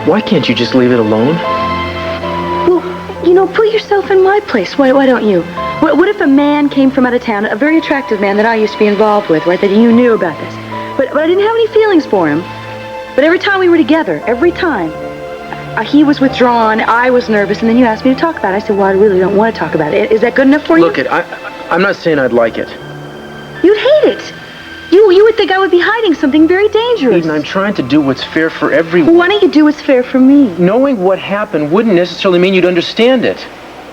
Why can't you just leave it alone? Well, put yourself in my place. Why don't you? What if a man came from out of town, a very attractive man that I used to be involved with, right, that you knew about this. But I didn't have any feelings for him. But every time we were together, every time, he was withdrawn, I was nervous, and then you asked me to talk about it. I said, well, I really don't want to talk about it. Is that good enough for you? Look, I'm not saying I'd like it. You'd hate it. You would think I would be hiding something very dangerous. Eden, I'm trying to do what's fair for everyone. Well, why don't you do what's fair for me? Knowing what happened wouldn't necessarily mean you'd understand it.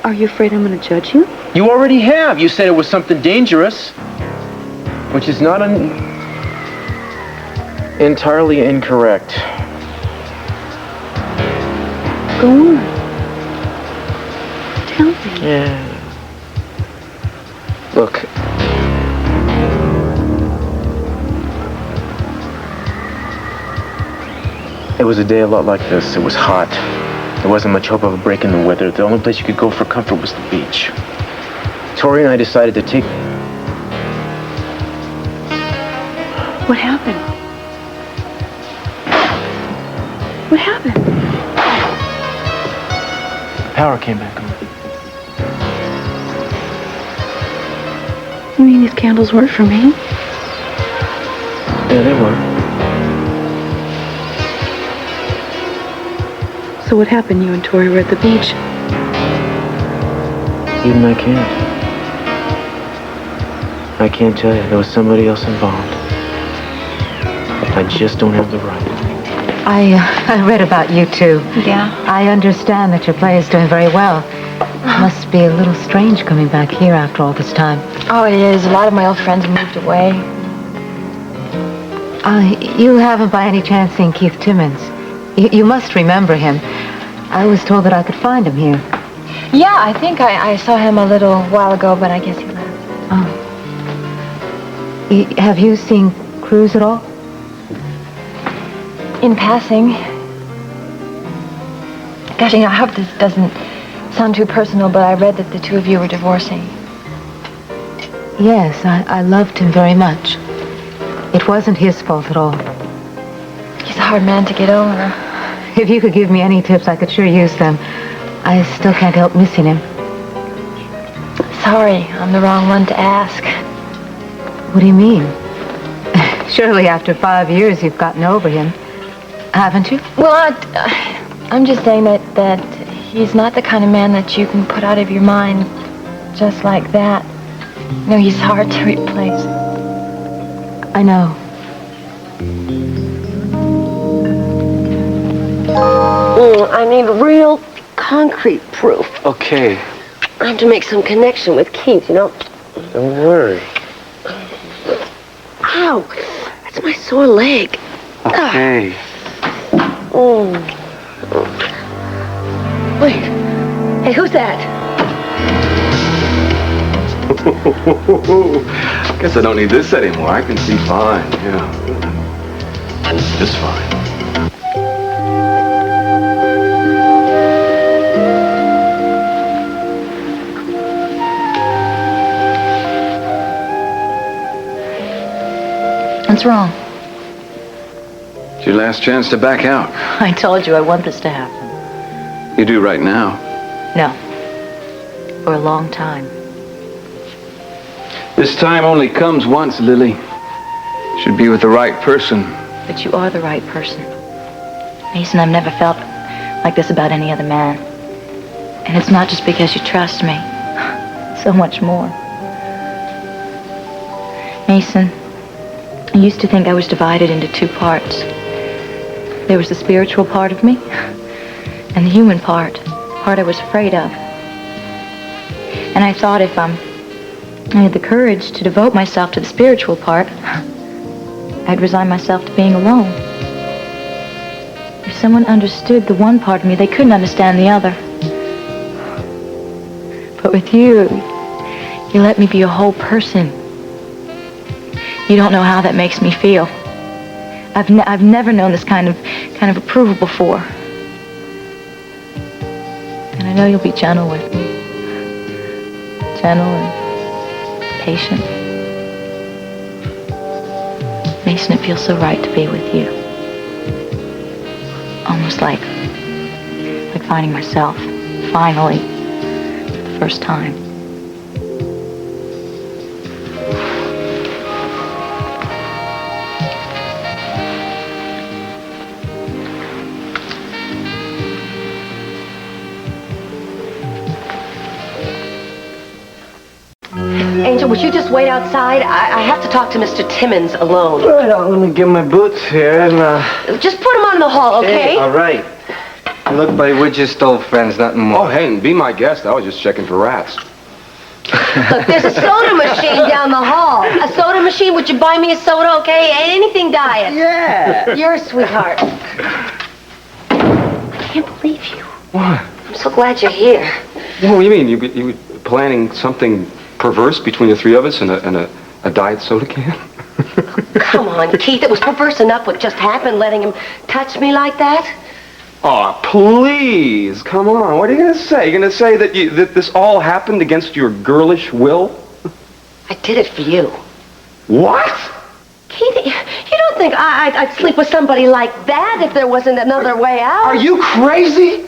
Are you afraid I'm going to judge you? You already have. You said it was something dangerous, which is not entirely incorrect. Go on. Tell me. Yeah. Look. It was a day a lot like this. It was hot. There wasn't much hope of a break in the weather. The only place you could go for comfort was the beach. Tori and I decided to take... What happened? What happened? The power came back on. You mean these candles weren't for me? Yeah, they were. So what happened? You and Tori were at the beach. Even I can't tell you. There was somebody else involved. I just don't have the right. I read about you two. Yeah? I understand that your play is doing very well. It must be a little strange coming back here after all this time. Oh, it is. A lot of my old friends moved away. You haven't by any chance seen Keith Timmons? You must remember him. I was told that I could find him here. Yeah, I think I saw him a little while ago, but I guess he left. Oh. Have you seen Cruz at all? In passing. Gosh, I hope this doesn't sound too personal, but I read that the two of you were divorcing. Yes, I loved him very much. It wasn't his fault at all. He's a hard man to get over. If you could give me any tips, I could sure use them. I still can't help missing him. Sorry, I'm the wrong one to ask. What do you mean? Surely after 5 years you've gotten over him, haven't you? Well, I'm just saying that he's not the kind of man that you can put out of your mind just like that. You know, he's hard to replace. I know. I need real concrete proof. Okay. I have to make some connection with Keith, Don't worry. Ow! That's my sore leg. Okay. Wait. Hey, who's that? Guess I don't need this anymore. I can see fine, yeah. Just fine. What's wrong? It's your last chance to back out. I told you I want this to happen. You do right now. No. For a long time. This time only comes once, Lily. Should be with the right person. But you are the right person. Mason, I've never felt like this about any other man. And it's not just because you trust me. So much more. Mason, I used to think I was divided into two parts. There was the spiritual part of me and the human part I was afraid of. And I thought if I had the courage to devote myself to the spiritual part, I'd resign myself to being alone. If someone understood the one part of me, they couldn't understand the other. But with you, you let me be a whole person. You don't know how that makes me feel. I've never known this kind of approval before. And I know you'll be gentle with me. Gentle and patient. Mason, it feels so right to be with you. Almost like finding myself, finally, for the first time. Angel, would you just wait outside? I have to talk to Mr. Timmons alone. Right on, let me get my boots here and, Just put him on in the hall, okay? all right. Look, buddy, we're just old friends, nothing more. Oh, hey, be my guest. I was just checking for rats. Look, there's a soda machine down the hall. A soda machine? Would you buy me a soda, okay? Anything diet. Yeah. You're a sweetheart. I can't believe you. What? I'm so glad you're here. What do you mean? You were planning something perverse between the three of us and a diet soda can? Come on, Keith. It was perverse enough what just happened, letting him touch me like that. Oh, please. Come on. What are you going to say? You're going to say that this all happened against your girlish will? I did it for you. What? Keith, you don't think I'd sleep with somebody like that if there wasn't another way out? Are you crazy?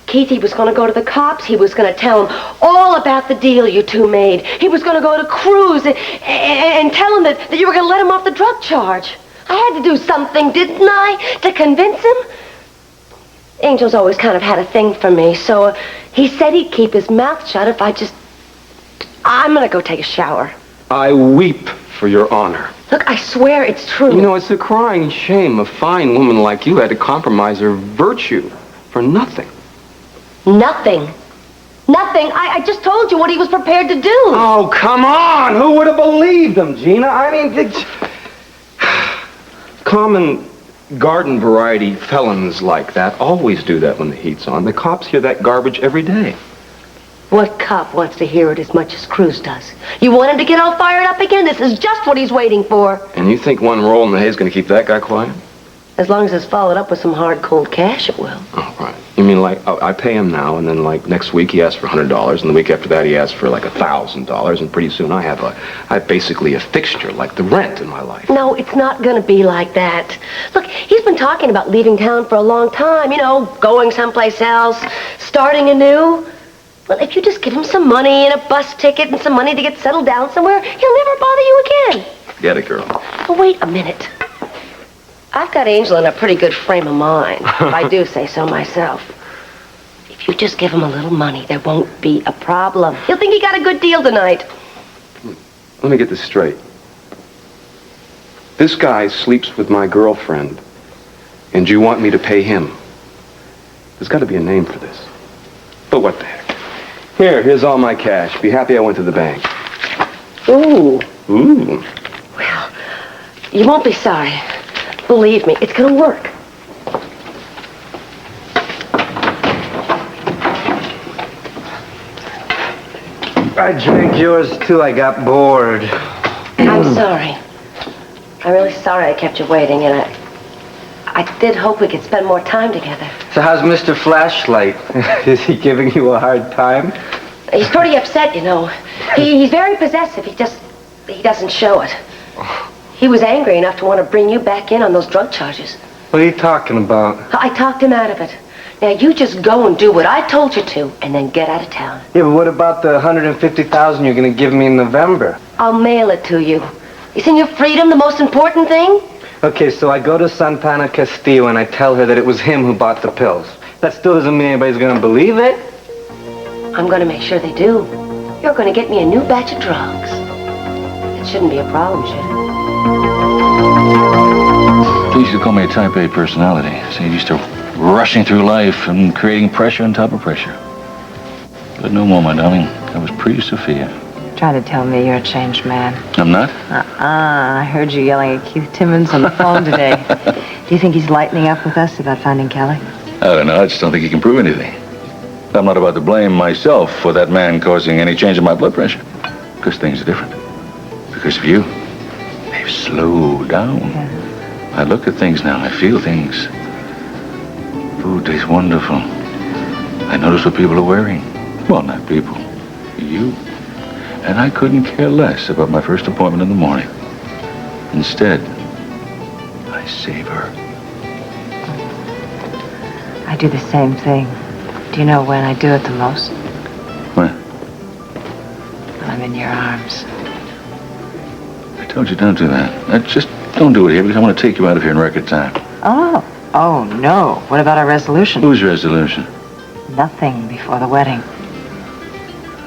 Keith, he was going to go to the cops. He was going to tell them all about the deal you two made. He was going to go to Cruz and tell him that you were going to let him off the drug charge. I had to do something, didn't I, to convince him? Angel's always kind of had a thing for me, so he said he'd keep his mouth shut if I'm going to go take a shower. I weep for your honor. Look, I swear it's true. You know, it's a crying shame a fine woman like you had to compromise her virtue for nothing. Nothing. Nothing. I just told you what he was prepared to do. Oh, come on! Who would have believed him, Gina? I mean, common garden variety felons like that always do that when the heat's on. The cops hear that garbage every day. What cop wants to hear it as much as Cruz does? You want him to get all fired up again? This is just what he's waiting for. And you think one roll in the hay is going to keep that guy quiet? As long as it's followed up with some hard, cold cash, it will. Oh, right. You mean like, I pay him now, and then like next week he asks for $100, and the week after that he asks for like $1,000, and pretty soon I have basically a fixture, like the rent in my life. No, it's not going to be like that. Look, he's been talking about leaving town for a long time, you know, going someplace else, starting anew. Well, if you just give him some money and a bus ticket and some money to get settled down somewhere, he'll never bother you again. Get it, girl. Oh, wait a minute. I've got Angel in a pretty good frame of mind, if I do say so myself. If you just give him a little money, there won't be a problem. He'll think he got a good deal tonight. Let me get this straight. This guy sleeps with my girlfriend, and you want me to pay him. There's got to be a name for this. But what the heck? Here's all my cash. Be happy I went to the bank. Ooh. Ooh. Well, you won't be sorry. Believe me, it's gonna work. I drank yours too. I got bored. I'm sorry. I'm really sorry I kept you waiting, and I did hope we could spend more time together. So how's Mr. Flashlight? Is he giving you a hard time? He's pretty upset, you know. He's very possessive. He doesn't show it. He was angry enough to want to bring you back in on those drug charges. What are you talking about? I talked him out of it. Now, you just go and do what I told you to, and then get out of town. Yeah, but what about the $150,000 you're going to give me in November? I'll mail it to you. Isn't your freedom the most important thing? Okay, so I go to Santana Castillo and I tell her that it was him who bought the pills. That still doesn't mean anybody's going to believe it. I'm going to make sure they do. You're going to get me a new batch of drugs. It shouldn't be a problem, should it? They used to call me a type A personality. So you're used to rushing through life and creating pressure on top of pressure. But no more, my darling. I was pre-Sophia. Try to tell me you're a changed man. I'm not? I heard you yelling at Keith Timmons on the phone today. Do you think he's lightening up with us about finding Kelly? I don't know. I just don't think he can prove anything. I'm not about to blame myself for that man causing any change in my blood pressure. Because things are different. Because of you. They've slowed down. Yeah. I look at things now. I feel things. Food tastes wonderful. I notice what people are wearing. Well, not people. You. And I couldn't care less about my first appointment in the morning. Instead, I savor. I do the same thing. Do you know when I do it the most? When? When I'm in your arms. I told you don't do that. Just don't do it here because I want to take you out of here in record time. Oh, no. What about our resolution? Whose resolution? Nothing before the wedding.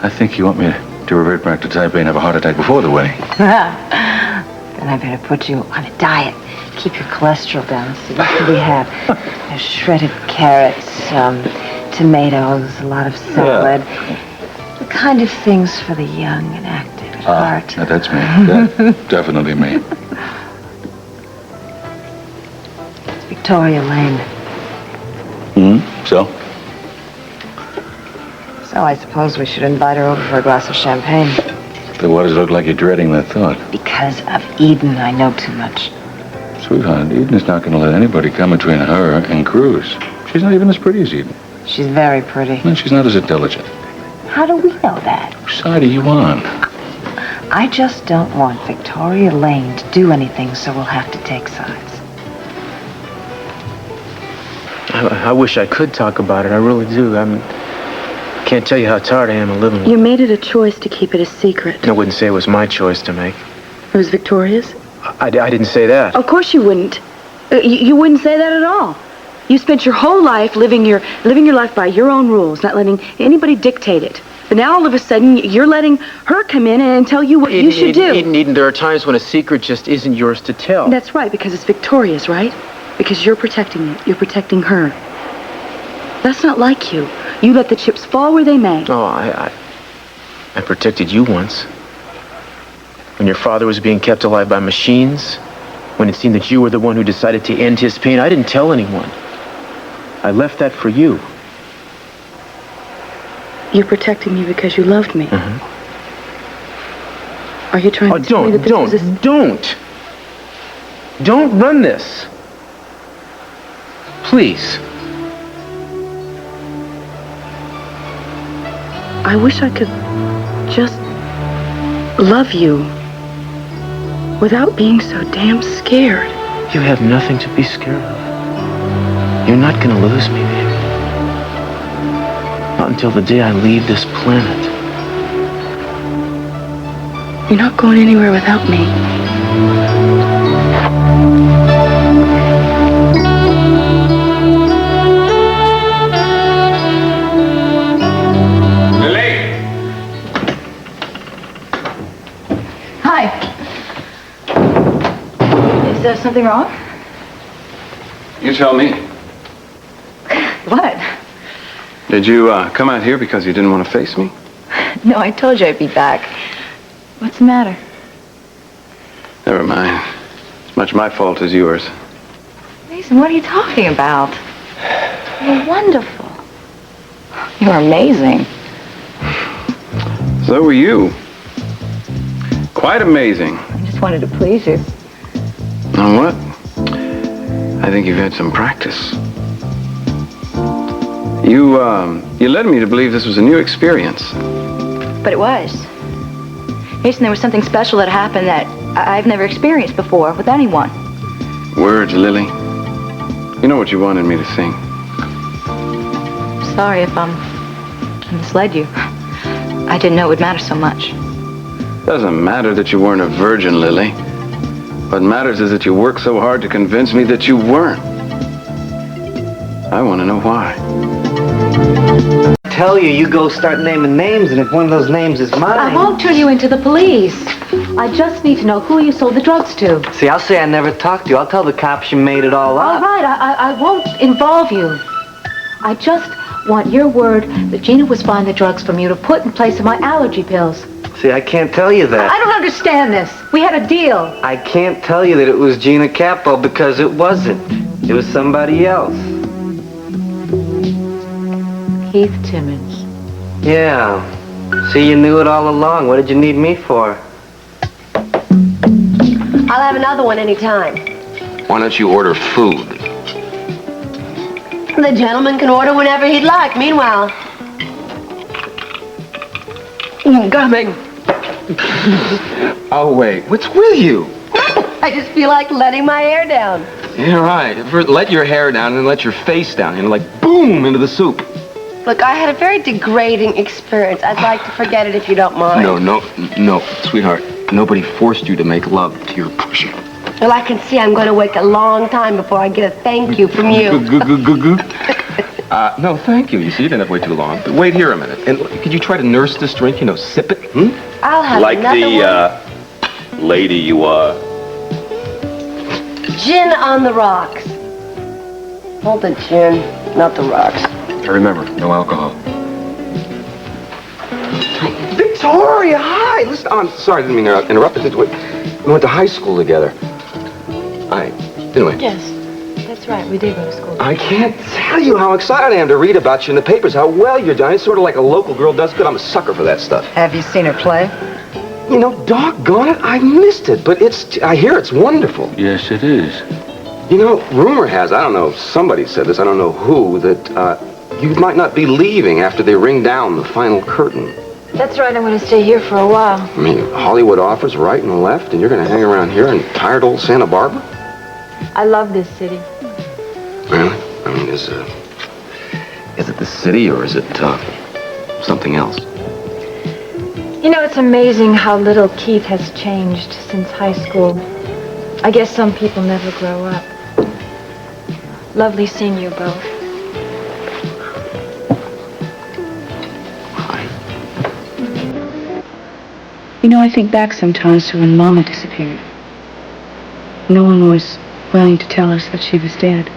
I think you want me to revert back to Taipei and have a heart attack before the wedding. Then I better put you on a diet. Keep your cholesterol down. See, what do we have? There's shredded carrots, tomatoes, a lot of salad. The kind of things for the young and active at heart. Now that's me. That's definitely me. It's Victoria Lane. So? So I suppose we should invite her over for a glass of champagne. Then why does it look like you're dreading that thought? Because of Eden, I know too much. Sweetheart, Eden's not going to let anybody come between her and Cruz. She's not even as pretty as Eden. She's very pretty. And she's not as intelligent. How do we know that? Whose side are you on? I just don't want Victoria Lane to do anything, so we'll have to take sides. I wish I could talk about it. I really do. I can't tell you how tired I am of living with You made it a choice to keep it a secret. I wouldn't say it was my choice to make. It was Victoria's? I didn't say that. Of course you wouldn't. You wouldn't say that at all. You spent your whole life living your life by your own rules, not letting anybody dictate it. But now all of a sudden you're letting her come in and tell you what you should do. Eden, there are times when a secret just isn't yours to tell. That's right, because it's Victoria's, right? Because you're protecting it. You're protecting her. That's not like you. You let the chips fall where they may. Oh, I protected you once. When your father was being kept alive by machines, when it seemed that you were the one who decided to end his pain, I didn't tell anyone. I left that for you. You're protecting me because you loved me. Mm-hmm. Are you trying to tell me that this is Don't run this. Please. I wish I could just love you without being so damn scared. You have nothing to be scared of. You're not gonna lose me, baby. Not until the day I leave this planet. You're not going anywhere without me. Hi. Is there something wrong? You tell me. What? Did you come out here because you didn't want to face me? No, I told you I'd be back. What's the matter? Never mind. As much my fault as yours. Mason, what are you talking about? You're wonderful. You're amazing. So were you. Quite amazing. I just wanted to please you. Know what? I think you've had some practice. You led me to believe this was a new experience. But it was. Mason, there was something special that happened that I've never experienced before with anyone. Words, Lily. You know what you wanted me to sing. Sorry if I misled you. I didn't know it would matter so much. Doesn't matter that you weren't a virgin, Lily. What matters is that you worked so hard to convince me that you weren't. I want to know why. Tell you, you go start naming names, and if one of those names is mine... I won't turn you into the police. I just need to know who you sold the drugs to. See, I'll say I never talked to you. I'll tell the cops you made it all All up. right, I won't involve you. I just want your word that Gina was buying the drugs from you to put in place of my allergy pills. See, I can't tell you that. I don't understand this. We had a deal. I can't tell you that it was Gina Capo because it wasn't. It was somebody else. Keith Timmons. Yeah. See, you knew it all along. What did you need me for? I'll have another one anytime. Why don't you order food? The gentleman can order whenever he'd like. Meanwhile... Coming. Oh, wait. What's with you? I just feel like letting my hair down. Yeah, right. Let your hair down and let your face down and like boom into the soup. Look, I had a very degrading experience. I'd like to forget it if you don't mind. No, sweetheart. Nobody forced you to make love to your pusher. Well, I can see I'm going to wait a long time before I get a thank you from you. No, thank you. You see, you didn't have to wait too long. But wait here a minute. And could you try to nurse this drink? You know, sip it. I'll have Like another the, lady you are. one. Gin on the rocks. Hold the gin, not the rocks. Remember, no alcohol. Victoria, hi! Listen, I'm sorry, I didn't mean to interrupt. We went to high school together. Anyway. Yes, that's right. We did go to school. I can't tell you how excited I am to read about you in the papers, how well you're done. It's sort of like a local girl does good. I'm a sucker for that stuff. Have you seen her play? You know, doggone it, I missed it, but I hear it's wonderful. Yes, it is. You know, rumor has, I don't know if somebody said this, I don't know who, that you might not be leaving after they ring down the final curtain. That's right. I'm going to stay here for a while. I mean, Hollywood offers right and left, and you're going to hang around here in tired old Santa Barbara? I love this city. Really? I mean, is it the city, or is it something else? You know, it's amazing how little Keith has changed since high school. I guess some people never grow up. Lovely seeing you both. You know, I think back sometimes to when Mama disappeared. No one was willing to tell us that she was dead.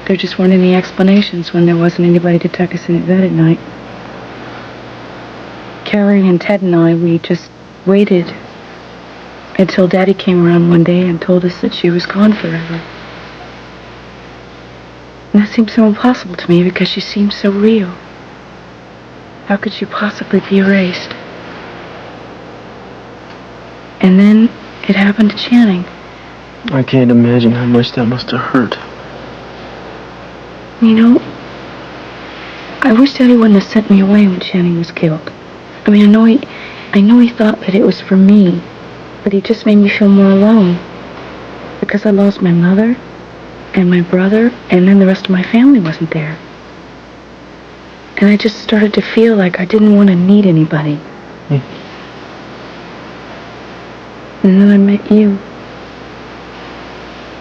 There just weren't any explanations when there wasn't anybody to tuck us in bed at night. Carrie and Ted and I, we just waited until Daddy came around one day and told us that she was gone forever. And that seemed so impossible to me because she seemed so real. How could she possibly be erased? And then it happened to Channing. I can't imagine how much that must have hurt. You know, I wish Daddy wouldn't have sent me away when Channing was killed. I mean, I know he thought that it was for me, but he just made me feel more alone. Because I lost my mother and my brother, and then the rest of my family wasn't there. And I just started to feel like I didn't want to need anybody. And then I met you.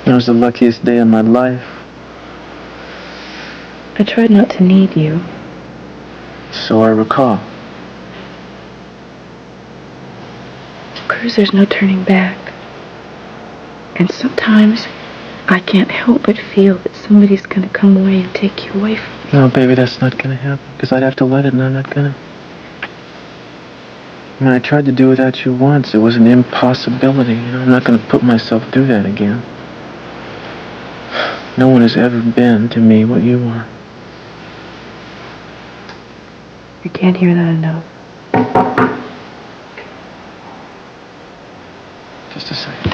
That was the luckiest day of my life. I tried not to need you. So I recall. Because there's no turning back. And sometimes I can't help but feel that somebody's going to come away and take you away from me. No, baby, that's not going to happen. Because I'd have to let it, and I'm not going to. I mean, I tried to do without you once. It was an impossibility. You know, I'm not going to put myself through that again. No one has ever been to me what you are. You can't hear that enough. Just a second.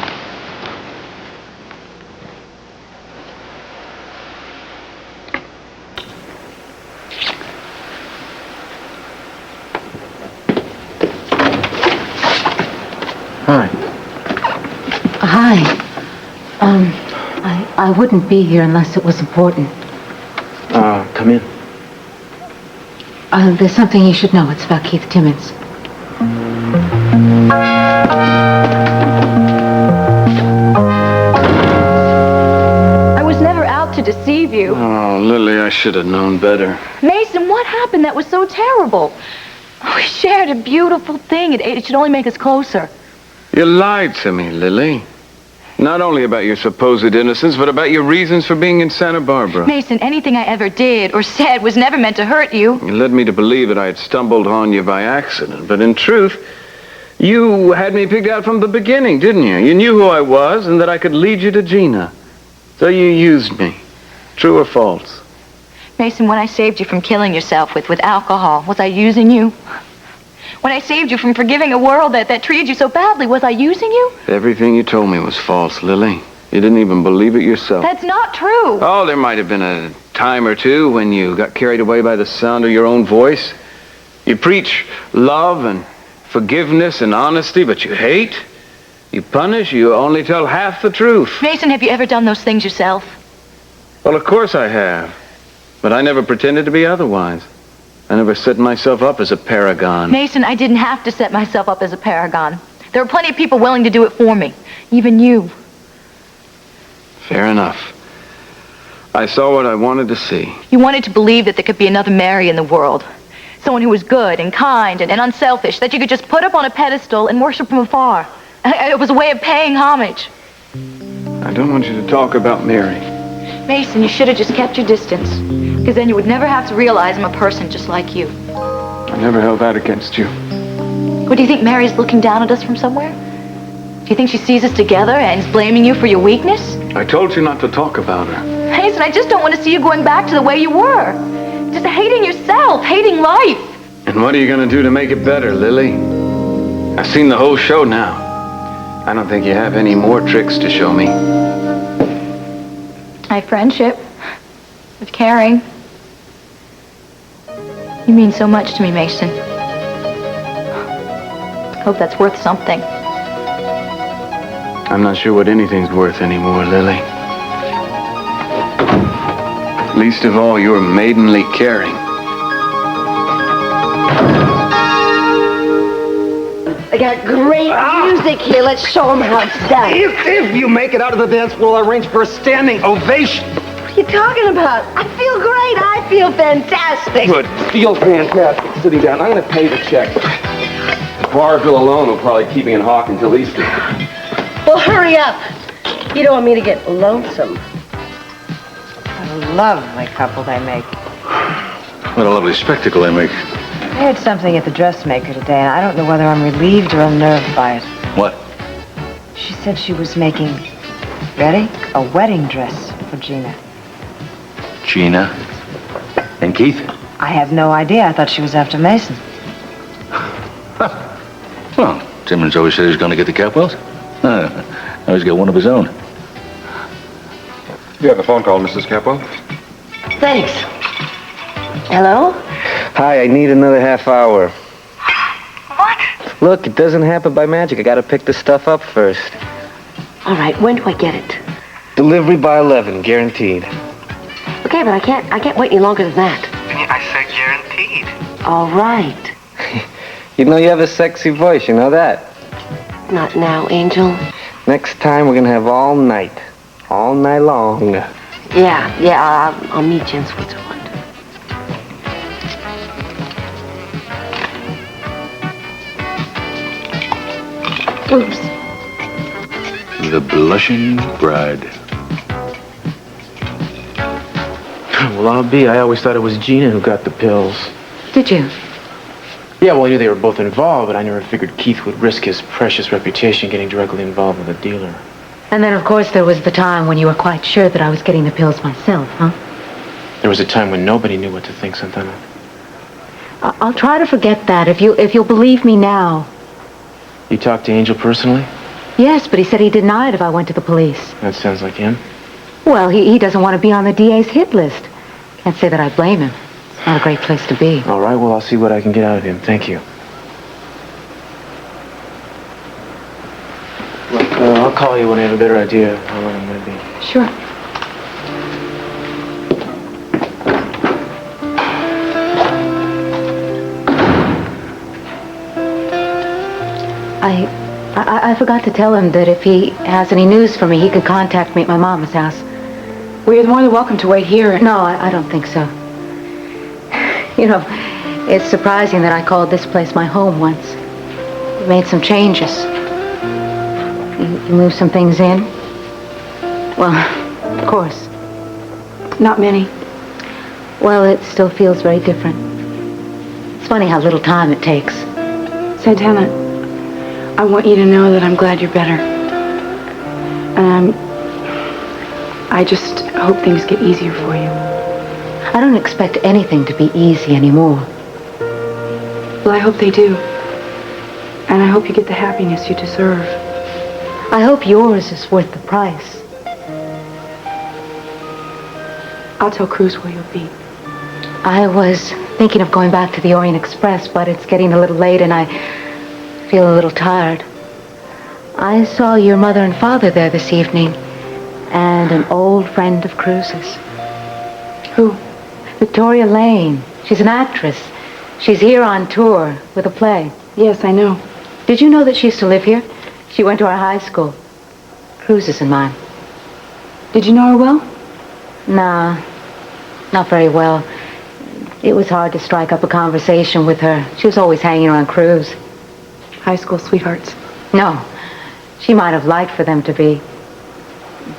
Hi. Hi. I wouldn't be here unless it was important. Come in. There's something you should know. It's about Keith Timmons. I was never out to deceive you. Oh, Lily, I should have known better. Mason, what happened that was so terrible? We shared a beautiful thing. It should only make us closer. You lied to me, Lily. Not only about your supposed innocence, but about your reasons for being in Santa Barbara. Mason, anything I ever did or said was never meant to hurt you. You led me to believe that I had stumbled on you by accident, but in truth, you had me picked out from the beginning, didn't you? You knew who I was and that I could lead you to Gina. So you used me. True or false? Mason, when I saved you from killing yourself with alcohol, was I using you? When I saved you from forgiving a world that treated you so badly, was I using you? Everything you told me was false, Lily. You didn't even believe it yourself. That's not true. Oh, there might have been a time or two when you got carried away by the sound of your own voice. You preach love and forgiveness and honesty, but you hate. You punish. You only tell half the truth. Mason, have you ever done those things yourself? Well, of course I have. But I never pretended to be otherwise. I never set myself up as a paragon. Mason, I didn't have to set myself up as a paragon. There were plenty of people willing to do it for me. Even you. Fair enough. I saw what I wanted to see. You wanted to believe that there could be another Mary in the world. Someone who was good and kind and unselfish, that you could just put up on a pedestal and worship from afar. It was a way of paying homage. I don't want you to talk about Mary. Mason, you should have just kept your distance. Because then you would never have to realize I'm a person just like you. I never held that against you. What, do you think Mary's looking down at us from somewhere? Do you think she sees us together and is blaming you for your weakness? I told you not to talk about her. Mason, I just don't want to see you going back to the way you were. Just hating yourself, hating life. And what are you going to do to make it better, Lily? I've seen the whole show now. I don't think you have any more tricks to show me. I have friendship. With caring. You mean so much to me, Mason. I hope that's worth something. I'm not sure what anything's worth anymore, Lily. Least of all, your maidenly caring. I got great music here. Let's show them how it's done. If you make it out of the dance floor, I'll arrange for a standing ovation. What are you talking about? I feel great. I feel fantastic. Good. Feel fantastic sitting down. I'm going to pay the check. The bar bill alone will probably keep me in Hawk until Easter. Well, hurry up. You don't want me to get lonesome. What a lovely couple they make. What a lovely spectacle they make. I heard something at the dressmaker today, and I don't know whether I'm relieved or unnerved by it. What? She said she was making, ready? A wedding dress for Gina. Gina? And Keith? I have no idea. I thought she was after Mason. Well, Timmons always said he was going to get the Capwells. Now he's got one of his own. You have a phone call, Mrs. Capwell? Thanks. Hello? Hi, I need another half hour. What? Look, it doesn't happen by magic. I gotta pick the stuff up first. All right, when do I get it? Delivery by 11, guaranteed. Okay, but I can't wait any longer than that. I said guaranteed. All right. You know you have a sexy voice, you know that? Not now, Angel. Next time we're gonna have all night. All night long. Yeah, I'll meet you in Switzerland. Oops. The blushing bride. Well, I'll be. I always thought it was Gina who got the pills. Did you? Yeah, well, I knew they were both involved, but I never figured Keith would risk his precious reputation getting directly involved with a dealer. And then, of course, there was the time when you were quite sure that I was getting the pills myself, huh? There was a time when nobody knew what to think, Santana. I'll try to forget that if you'll believe me now. You talked to Angel personally? Yes, but he said he denied if I went to the police. That sounds like him. Well, he doesn't want to be on the DA's hit list. Can't say that I blame him. It's not a great place to be. All right, well, I'll see what I can get out of him. Thank you. Look, I'll call you when I have a better idea of how long I'm going to be. Sure. I forgot to tell him that if he has any news for me, he can contact me at my mama's house. Well, you're more than welcome to wait here. No, I don't think so. You know, it's surprising that I called this place my home once. We made some changes. You moved some things in? Well, of course. Not many. Well, it still feels very different. It's funny how little time it takes. Santana, I want you to know that I'm glad you're better. And I just hope things get easier for you. I don't expect anything to be easy anymore. Well, I hope they do. And I hope you get the happiness you deserve. I hope yours is worth the price. I'll tell Cruz where you'll be. I was thinking of going back to the Orient Express, but it's getting a little late and I feel a little tired. I saw your mother and father there this evening, and an old friend of Cruz's. Who? Victoria Lane. She's an actress. She's here on tour with a play. Yes, I know. Did you know that she used to live here? She went to our high school. Cruz's and mine. Did you know her well? Nah, not very well. It was hard to strike up a conversation with her. She was always hanging around Cruz. High school sweethearts. No, she might have liked for them to be.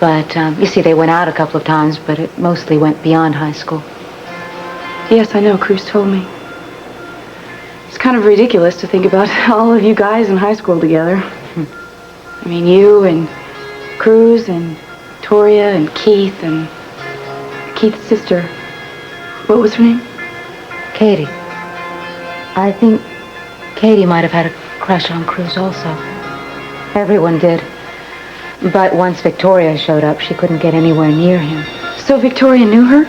But, you see, they went out a couple of times, but it mostly went beyond high school. Yes, I know. Cruz told me. It's kind of ridiculous to think about all of you guys in high school together. I mean, you and Cruz and Victoria and Keith and Keith's sister. What was her name? Katie. I think Katie might have had a crush on Cruz also. Everyone did. But once Victoria showed up, she couldn't get anywhere near him. So Victoria knew her?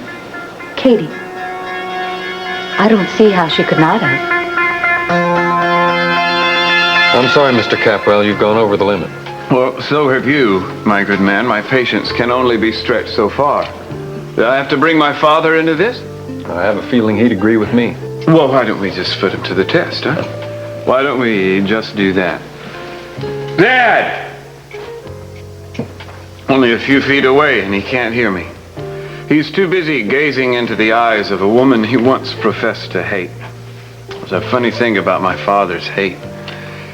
Katie. I don't see how she could not have. I'm sorry, Mr. Capwell, you've gone over the limit. Well, so have you, my good man. My patience can only be stretched so far. Do I have to bring my father into this? I have a feeling he'd agree with me. Well, why don't we just put him to the test, huh? Why don't we just do that? Dad! Only a few feet away, and he can't hear me. He's too busy gazing into the eyes of a woman he once professed to hate. There's a funny thing about my father's hate.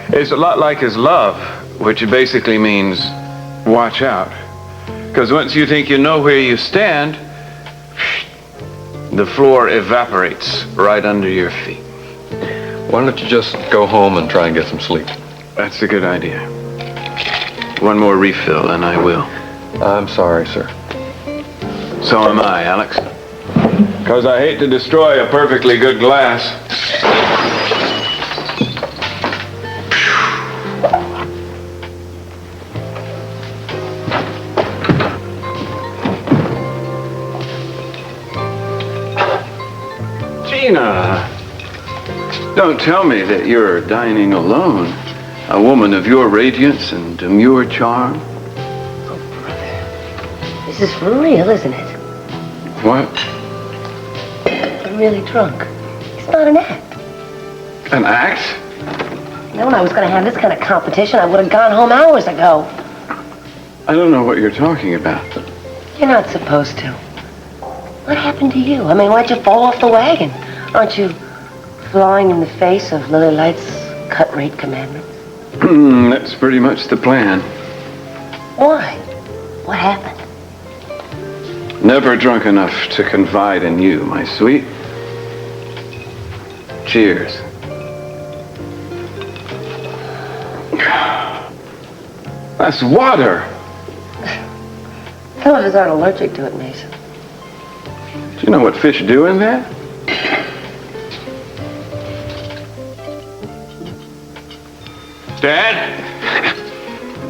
It's a lot like his love, which basically means watch out. Because once you think you know where you stand, the floor evaporates right under your feet. Why don't you just go home and try and get some sleep? That's a good idea. One more refill and I will. I'm sorry, sir. So am I, Alex. Because I hate to destroy a perfectly good glass. Gina, don't tell me that you're dining alone. A woman of your radiance and demure charm. This is for real, isn't it? What? I'm really drunk. It's not an act. An act? You know, when I was going to have this kind of competition, I would have gone home hours ago. I don't know what you're talking about. You're not supposed to. What happened to you? I mean, why'd you fall off the wagon? Aren't you flying in the face of Lily Light's cut-rate commandments? That's pretty much the plan. Why? What happened? Never drunk enough to confide in you, my sweet. Cheers. That's water. Some of us aren't allergic to it, Mason. Do you know what fish do in that? Dad?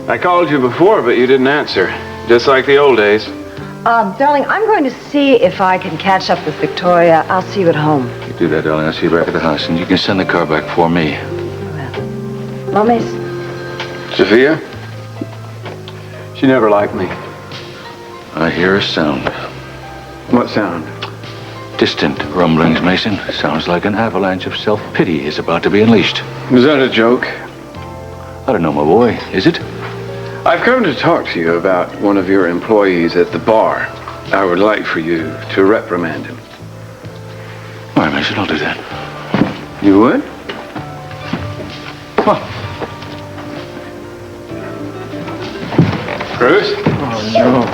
I called you before, but you didn't answer. Just like the old days. Darling, I'm going to see if I can catch up with Victoria. I'll see you at home. You do that, darling. I'll see you back at the house, and you can send the car back for me. Mommies? Sophia? She never liked me. I hear a sound. What sound? Distant rumblings, Mason. Sounds like an avalanche of self-pity is about to be unleashed. Is that a joke? I don't know, my boy. Is it? I've come to talk to you about one of your employees at the bar. I would like for you to reprimand him. All right, Mason, I'll do that. You would? Come on. Bruce? Oh, no.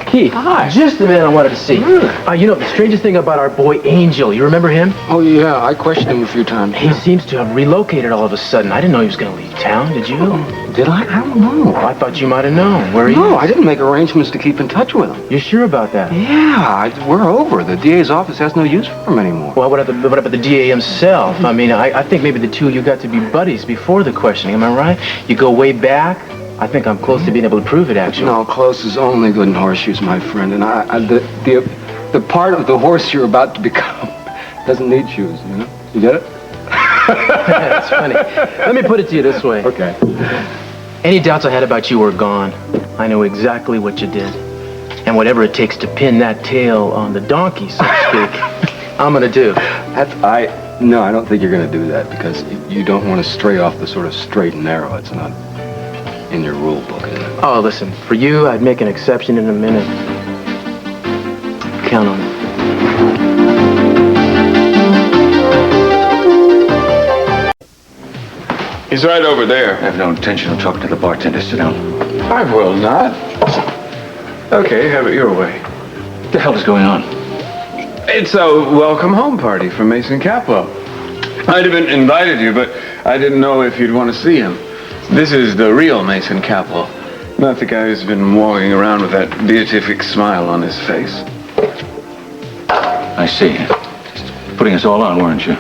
Keith, just the man I wanted to see. You know, the strangest thing about our boy Angel, you remember him? Oh, yeah, I questioned him a few times. He seems to have relocated all of a sudden. I didn't know he was going to leave town, did you? Did I? I don't know. I thought you might have known. Where are you? No, I didn't make arrangements to keep in touch with him. You sure about that? Yeah, we're over. The DA's office has no use for him anymore. Well, what about the DA himself? I mean, I think maybe the two of you got to be buddies before the questioning. Am I right? You go way back? I think I'm close to being able to prove it, actually. No, close is only good in horseshoes, my friend. And the part of the horse you're about to become doesn't need shoes, you know? You get it? That's funny. Let me put it to you this way. Okay. Any doubts I had about you were gone. I know exactly what you did. And whatever it takes to pin that tail on the donkey, so to speak, I'm gonna do. No, I don't think you're gonna do that because you don't want to stray off the sort of straight and narrow. It's not in your rule book, is it? Oh, listen, for you, I'd make an exception in a minute. Count on it. He's right over there. I have no intention of talking to the bartender. Sit down. I will not. Okay, have it your way. What the hell is going on? It's a welcome home party for Mason Caplow. I'd have invited you, but I didn't know if you'd want to see him. This is the real Mason Caplow, not the guy who's been walking around with that beatific smile on his face. I see. Putting us all on, weren't you?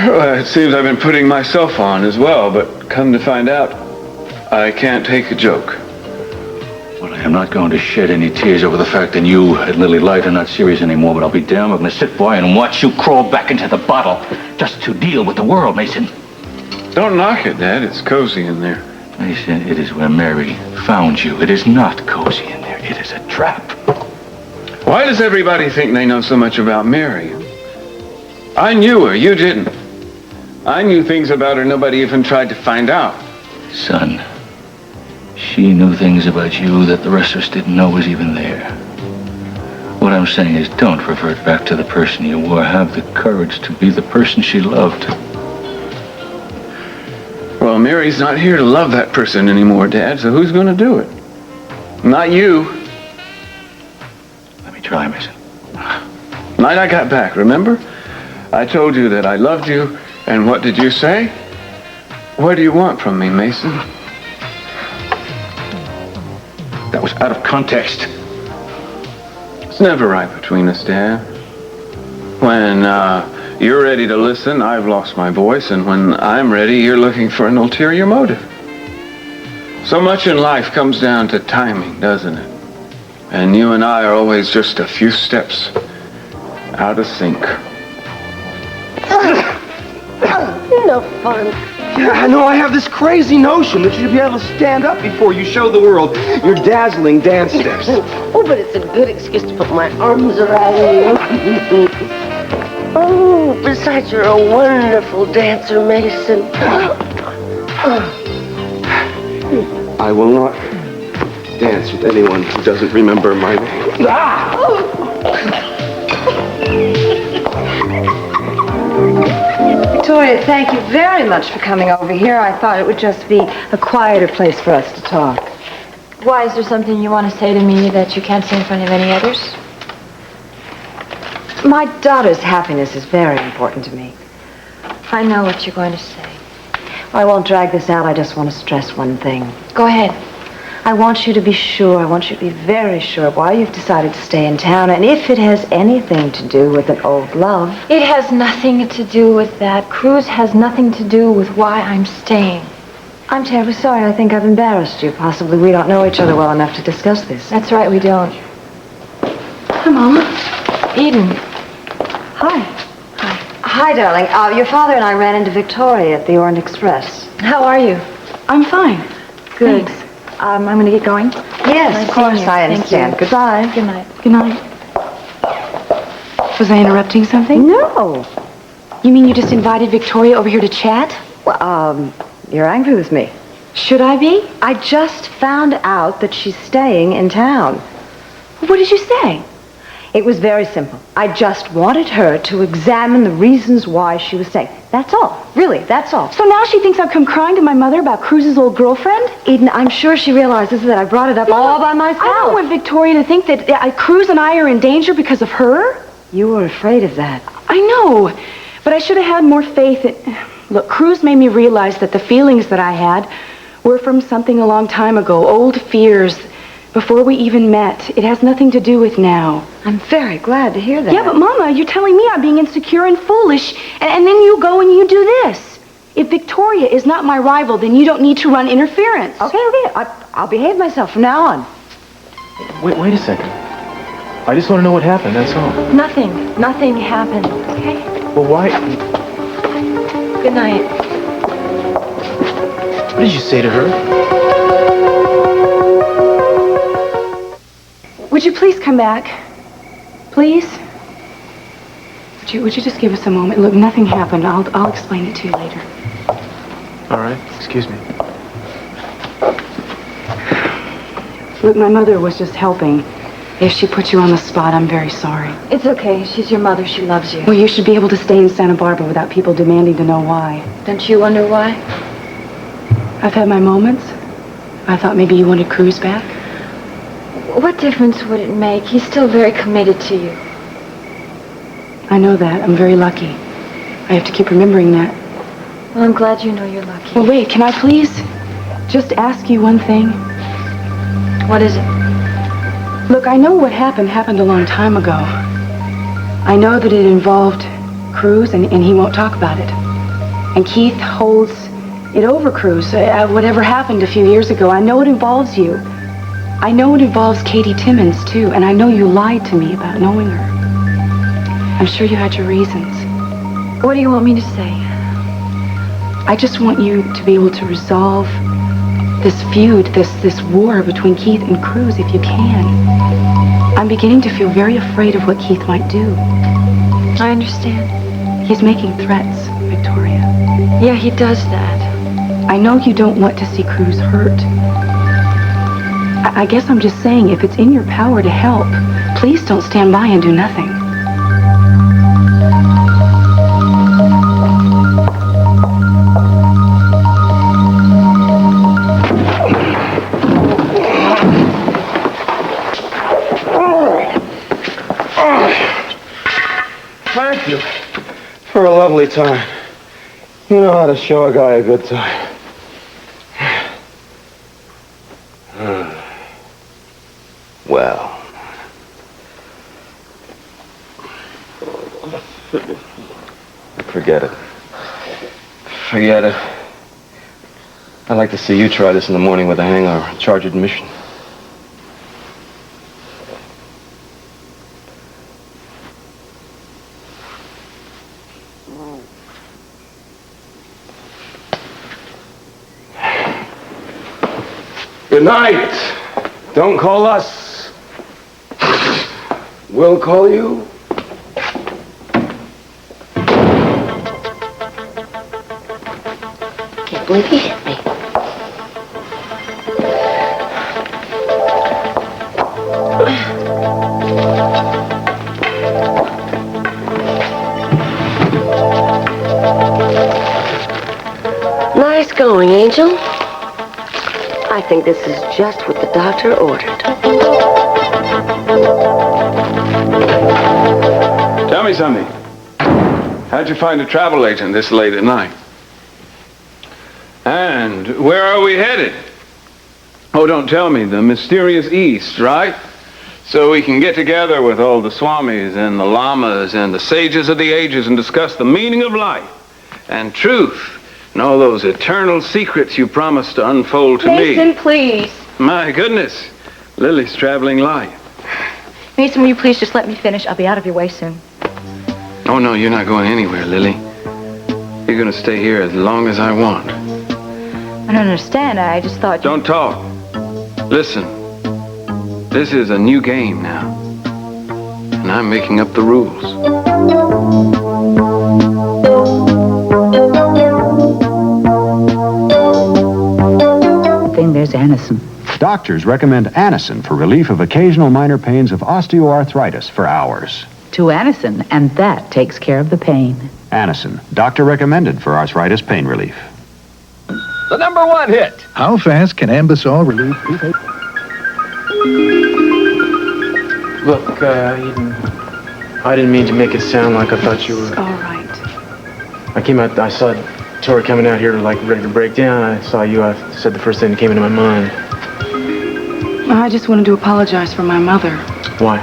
Well, it seems I've been putting myself on as well, but come to find out, I can't take a joke. Well, I am not going to shed any tears over the fact that you and Lily Light are not serious anymore, but I'll be damned, I'm going to sit by and watch you crawl back into the bottle just to deal with the world, Mason. Don't knock it, Dad. It's cozy in there. Mason, it is where Mary found you. It is not cozy in there. It is a trap. Why does everybody think they know so much about Mary? I knew her. You didn't. I knew things about her nobody even tried to find out. Son, she knew things about you that the rest of us didn't know was even there. What I'm saying is don't revert back to the person you were. Have the courage to be the person she loved. Well, Mary's not here to love that person anymore, Dad, so who's going to do it? Not you. Let me try, Mason. Night I got back, remember? I told you that I loved you, and what did you say? What do you want from me, Mason? That was out of context. It's never right between us, Dad. When you're ready to listen, I've lost my voice, and when I'm ready, you're looking for an ulterior motive. So much in life comes down to timing, doesn't it? And you and I are always just a few steps out of sync. No fun. Yeah, I know. I have this crazy notion that you'd be able to stand up before you show the world your dazzling dance steps. Oh, but it's a good excuse to put my arms around you. Oh, besides, you're a wonderful dancer, Mason. I will not dance with anyone who doesn't remember my name. Victoria, thank you very much for coming over here. I thought it would just be a quieter place for us to talk. Why, is there something you want to say to me that you can't say in front of any others? My daughter's happiness is very important to me. I know what you're going to say. I won't drag this out. I just want to stress one thing. Go ahead. I want you to be sure, I want you to be very sure why you've decided to stay in town, and if it has anything to do with an old love. It has nothing to do with that. Cruz has nothing to do with why I'm staying. I'm terribly sorry. I think I've embarrassed you. Possibly we don't know each other well enough to discuss this. That's right, we don't. Hi, Mama. Eden. Hi. Hi, darling. Your father and I ran into Victoria at the Orient Express. How are you? I'm fine. Good. I'm going to get going. Yes, Nice of course, seeing you. I Thank understand. you. Goodbye. Good night. Good night. Was I interrupting something? No. You mean you just invited Victoria over here to chat? Well, you're angry with me. Should I be? I just found out that she's staying in town. What did you say? It was very simple. I just wanted her to examine the reasons why she was staying. That's all. Really, that's all. So now she thinks I've come crying to my mother about Cruz's old girlfriend? Eden, I'm sure she realizes that I brought it up all by myself. I don't want Victoria to think that Cruz and I are in danger because of her. You were afraid of that. I know, but I should have had more faith in... Look, Cruz made me realize that the feelings that I had were from something a long time ago, old fears, before we even met. It has nothing to do with now. I'm very glad to hear that. Yeah, but Mama, you're telling me I'm being insecure and foolish, and then you go and you do this. If Victoria is not my rival, then you don't need to run interference. Okay. I'll behave myself from now on. Wait a second. I just want to know what happened, that's all. Nothing happened, okay? Well, why? Good night. What did you say to her? Would you please come back? Please? Would you just give us a moment? Look, nothing happened. I'll explain it to you later. All right, excuse me. Look, my mother was just helping. If she put you on the spot, I'm very sorry. It's okay. She's your mother. She loves you. Well, you should be able to stay in Santa Barbara without people demanding to know why. Don't you wonder why? I've had my moments. I thought maybe you wanted Cruz back. What difference would it make? He's still very committed to you. I know that. I'm very lucky. I have to keep remembering that. Well, I'm glad you know you're lucky. Well, wait, can I please just ask you one thing? What is it? Look, I know what happened a long time ago. I know that it involved Cruz, and he won't talk about it. And Keith holds it over Cruz. Whatever happened a few years ago, I know it involves you. I know it involves Katie Timmons, too, and I know you lied to me about knowing her. I'm sure you had your reasons. What do you want me to say? I just want you to be able to resolve this feud, this war between Keith and Cruz, if you can. I'm beginning to feel very afraid of what Keith might do. I understand. He's making threats, Victoria. Yeah, he does that. I know you don't want to see Cruz hurt. I guess I'm just saying, if it's in your power to help, please don't stand by and do nothing. Thank you for a lovely time. You know how to show a guy a good time. Well. Forget it. Forget it. I'd like to see you try this in the morning with a hangover. Charge admission. Good night. Don't call us. We'll call you. Can't believe he hit me. Nice going, Angel. I think this is just what the doctor ordered. Tell me something. How'd you find a travel agent this late at night? And where are we headed? Oh, don't tell me. The mysterious East, right? So we can get together with all the swamis and the lamas and the sages of the ages and discuss the meaning of life and truth and all those eternal secrets you promised to unfold to me. Mason, please. My goodness. Lily's traveling light. Mason, will you please just let me finish? I'll be out of your way soon. Oh, no, you're not going anywhere, Lily. You're going to stay here as long as I want. I don't understand. I just thought... Don't talk. Listen. This is a new game now. And I'm making up the rules. There's Anacin. Doctors recommend Anacin for relief of occasional minor pains of osteoarthritis for hours. To Anacin, and that takes care of the pain. Anacin, doctor recommended for arthritis pain relief. The #1 hit. How fast can Ambisol relieve toothache? Look, I didn't mean to make it sound like I thought you were... All right. I came out, I saw Tori coming out here like ready to break down. I saw you, I said the first thing that came into my mind. I just wanted to apologize for my mother. Why?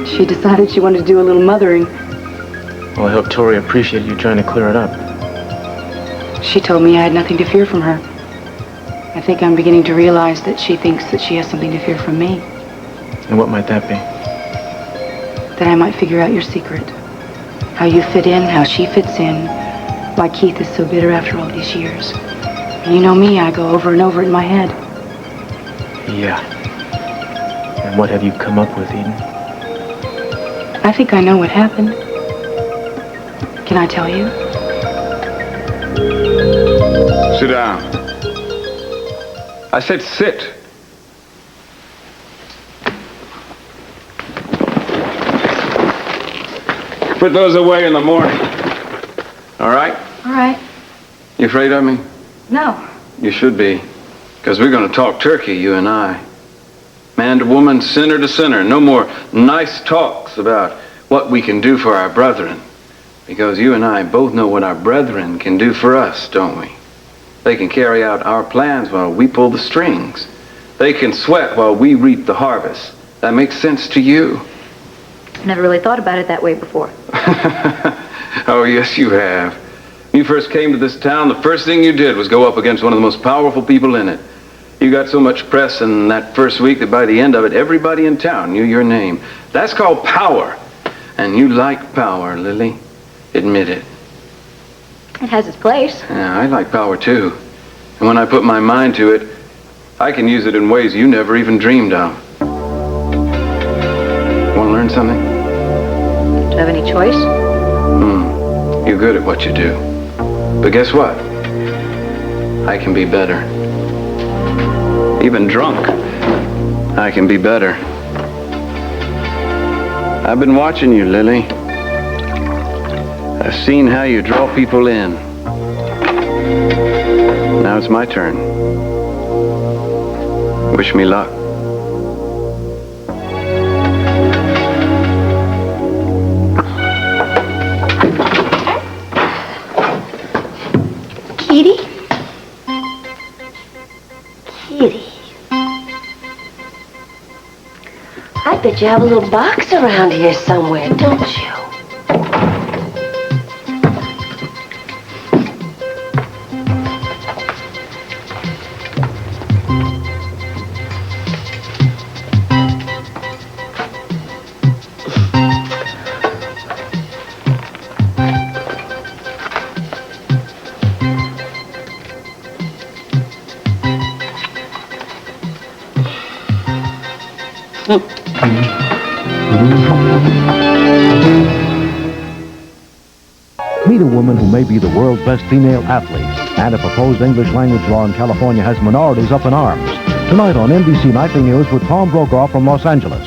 She decided she wanted to do a little mothering. Well, I hope Tori appreciated you trying to clear it up. She told me I had nothing to fear from her. I think I'm beginning to realize that she thinks that she has something to fear from me. And what might that be? That I might figure out your secret. How you fit in, how she fits in. Why Keith is so bitter after all these years. And you know me, I go over and over it in my head. Yeah. And what have you come up with, Eden? I think I know what happened. Can I tell you? Sit down. I said sit. Put those away in the morning. All right? All right. You afraid of me? No. You should be. Because we're going to talk turkey, you and I. Man to woman, sinner to sinner. No more nice talks about what we can do for our brethren. Because you and I both know what our brethren can do for us, don't we? They can carry out our plans while we pull the strings. They can sweat while we reap the harvest. That makes sense to you. Never really thought about it that way before. Oh, yes, you have. When you first came to this town, the first thing you did was go up against one of the most powerful people in it. You got so much press in that first week that by the end of it, everybody in town knew your name. That's called power. And you like power, Lily. Admit it. It has its place. Yeah, I like power, too. And when I put my mind to it, I can use it in ways you never even dreamed of. Want to learn something? Do you have any choice? You're good at what you do. But guess what? I can be better. Even drunk, I can be better. I've been watching you, Lily. I've seen how you draw people in. Now it's my turn. Wish me luck. Kitty? Kitty. I bet you have a little box around here somewhere, don't you? Meet a woman who may be the world's best female athlete, and a proposed English language law in California has minorities up in arms. Tonight on NBC Nightly News with Tom Brokaw from Los Angeles.